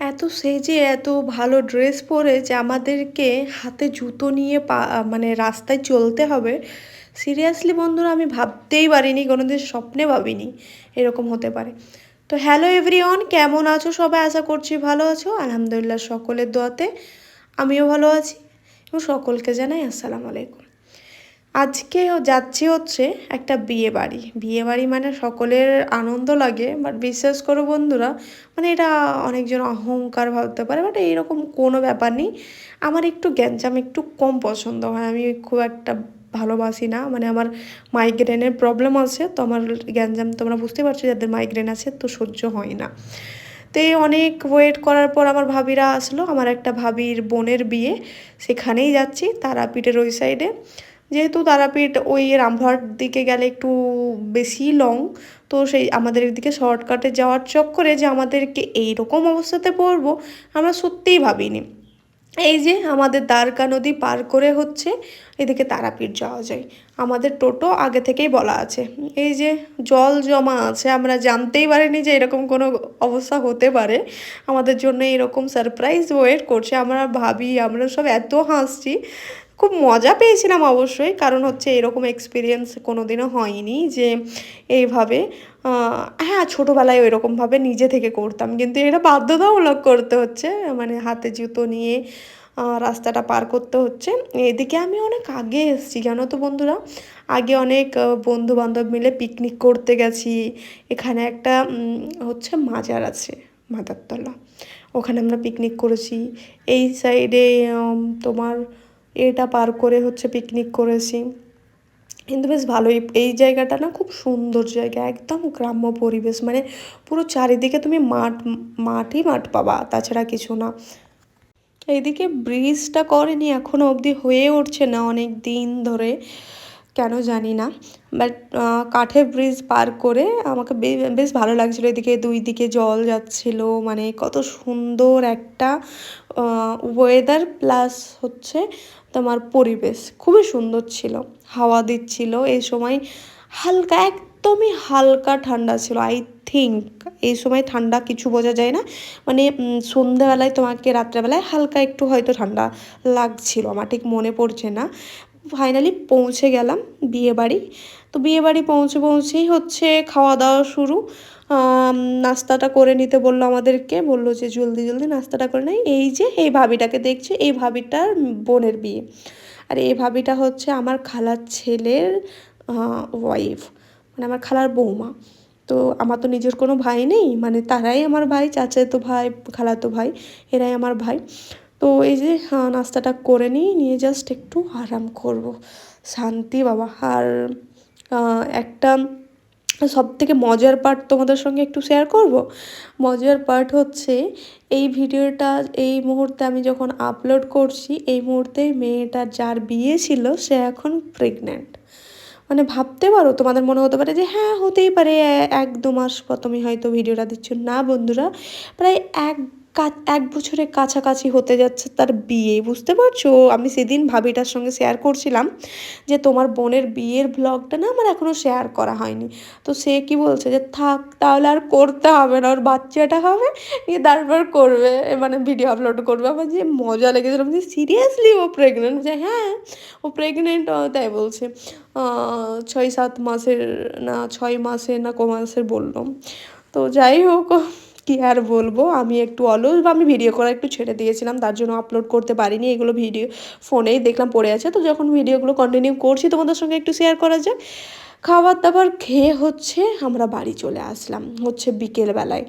এত সেজে এত ভালো ড্রেস পরে যে আমাদেরকে হাতে জুতো নিয়ে মানে রাস্তায় চলতে হবে। সিরিয়াসলি বন্ধুরা, আমি ভাবতেই পারিনি, কোনোদিন স্বপ্নে ভাবিনি এরকম হতে পারে। তো হ্যালো এভরিওয়ান, কেমন আছো সবাই? আশা করছি ভালো আছো। আলহামদুলিল্লাহ, সকলের দোয়াতে আমিও ভালো আছি এবং সকলকে জানাই আসসালামু আলাইকুম। আজকে যাচ্ছি হচ্ছে একটা বিয়ে বাড়ি মানে সকলের আনন্দ লাগে, বাট বিশ্বাস করো বন্ধুরা, মানে এটা অনেকজন অহংকার ভাবতে পারে, বাট এইরকম কোনো ব্যাপার নেই। আমার একটু গ্যাঞ্জাম একটু কম পছন্দ হয়, আমি খুব একটা ভালোবাসি না, মানে আমার মাইগ্রেনের প্রবলেম আছে, তো আমার গ্যাঞ্জাম তোমরা বুঝতে পারছো, যাদের মাইগ্রেন আছে তো সহ্য হয় না। তো এই অনেক ওয়েট করার পর আমার ভাবিরা আসলো, আমার একটা ভাবির বোনের বিয়ে, সেখানেই যাচ্ছি তারাপীঠের ওই সাইডে। যেহেতু তারাপীঠ ওই রামপুরহাট দিকে গেলে একটু বেশি লং, তো সেই আমাদের এদিকে শর্টকাটে যাওয়ার চক্করে যে আমাদেরকে এইরকম অবস্থাতে পড়বো আমরা সত্যিই ভাবিনি। এই যে আমাদের দ্বারকা নদী পার করে হচ্ছে এদিকে তারাপীঠ যাওয়া যায়, আমাদের টোটো আগে থেকেই বলা আছে। এই যে জল জমা আছে, আমরা জানতেই পারিনি যে এরকম কোনো অবস্থা হতে পারে, আমাদের জন্য এরকম সারপ্রাইজ ওয়েট করছে। আমরা ভাবি, আমরা সব এত হাসছি, খুব মজা পেয়েছিলাম অবশ্যই, কারণ হচ্ছে এরকম এক্সপিরিয়েন্স কোনো দিনও হয়নি যে এইভাবে। হ্যাঁ, ছোটোবেলায় ওইরকমভাবে নিজে থেকে করতাম, কিন্তু এটা বাধ্যতামূলক করতে হচ্ছে, মানে হাতে জুতো নিয়ে রাস্তাটা পার করতে হচ্ছে। এদিকে আমি অনেক আগে এসেছি জানো তো বন্ধুরা, আগে অনেক বন্ধু বান্ধব মিলে পিকনিক করতে গেছি। এখানে একটা হচ্ছে মাজার আছে, মাদারতলা, ওখানে আমরা পিকনিক করেছি। এই সাইডে তোমার এটা পার করে হচ্ছে পিকনিক করেছি, কিন্তু বেশ ভালোই। এই জায়গাটা না খুব সুন্দর জায়গা, একদম গ্রাম্য পরিবেশ, মানে পুরো চারিদিকে তুমি মাঠই মাঠ পাবা, তাছাড়া কিছু না। এইদিকে ব্রিজটা করেনি এখনও অবধি, হয়ে উঠছে না অনেক দিন ধরে, কেন জানি না। বাট কাঠের ব্রিজ পার করে আমাকে বেশ ভালো লাগছিলো। এদিকে দুই দিকে জল যাচ্ছিল, মানে কত সুন্দর একটা ওয়েদার, প্লাস হচ্ছে তোমার পরিবেশ খুবই সুন্দর ছিল, হাওয়া দিচ্ছিল এই সময়, হালকা একদমই হালকা ঠান্ডা ছিল। আই থিঙ্ক এই সময় ঠান্ডা কিছু বোঝা যায় না, মানে সন্ধ্যাবেলায় তোমাকে রাত্রেবেলায় হালকা একটু হয়তো ঠান্ডা লাগছিল, আমার ঠিক মনে পড়ছে না। ফাইনালি পৌঁছে গেলাম বিয়েবাড়ি। তো বিয়েবাড়ি পৌঁছেই হচ্ছে খাওয়া দাওয়া শুরু। নাস্তাটা করে নিতে বললো আমাদেরকে, বললো যে জলদি জলদি নাস্তাটা করে নেই। এই যে এই ভাবিটাকে দেখছে, এই ভাবিটার বোনের বিয়ে, আর এই ভাবিটা হচ্ছে আমার খালার ছেলের ওয়াইফ, মানে আমার খালার বৌমা। তো আমার তো নিজের কোনো ভাই নেই, মানে তারাই আমার ভাই, চাচাতো ভাই, খালাতো ভাই, এরাই আমার ভাই। তো এই যে নাস্তাটা করে নিয়ে জাস্ট একটু আরাম করব, শান্তি বাবা। আর একটা সবথেকে মজার পার্ট তোমাদের সঙ্গে একটু শেয়ার করব। মজার পার্ট হচ্ছে এই ভিডিওটা এই মুহূর্তে আমি যখন আপলোড করছি, এই মুহূর্তে মেয়েটার যার বিয়ে ছিল সে এখন প্রেগন্যান্ট। মানে ভাবতে পারো, তোমাদের মনে হতে পারে যে হ্যাঁ হতেই পারে, 1-2 মাস প্রথমে হয়তো ভিডিওটা দিচ্ছ, না বন্ধুরা, প্রায় এক বছরের কাছাকাছি হতে যাচ্ছে তার বিয়ে, বুঝতে পারছো? আমি সেদিন ভাবিটার সঙ্গে শেয়ার করছিলাম যে তোমার বোনের বিয়ের ব্লগটা না আমার এখনও শেয়ার করা হয়নি। তো সে কি বলছে যে থাক তাহলে আর করতে হবে না, ওর বাচ্চাটা হবে নিয়ে তারপর করবে, মানে ভিডিও আপলোড করবে। আমার যে মজা লেগেছিল, যে সিরিয়াসলি ও প্রেগনেন্ট? যে হ্যাঁ ও প্রেগনেন্ট, তাই বলছে। 6-7 মাসের, না 6 মাসের না মাসের বললাম। তো যাই হোক, কি আর বলবো, আমি একটু অলস বা আমি ভিডিও করা একটু ছেড়ে দিয়েছিলাম, তার জন্য আপলোড করতে পারিনি। এগুলো ভিডিও ফোনেই দেখলাম পড়ে আছে, তো যখন ভিডিওগুলো কন্টিনিউ করছি তোমাদের সঙ্গে একটু শেয়ার করা যাক। খাবার দাবার খেয়ে হচ্ছে আমরা বাড়ি চলে আসলাম হচ্ছে বিকেলবেলায়।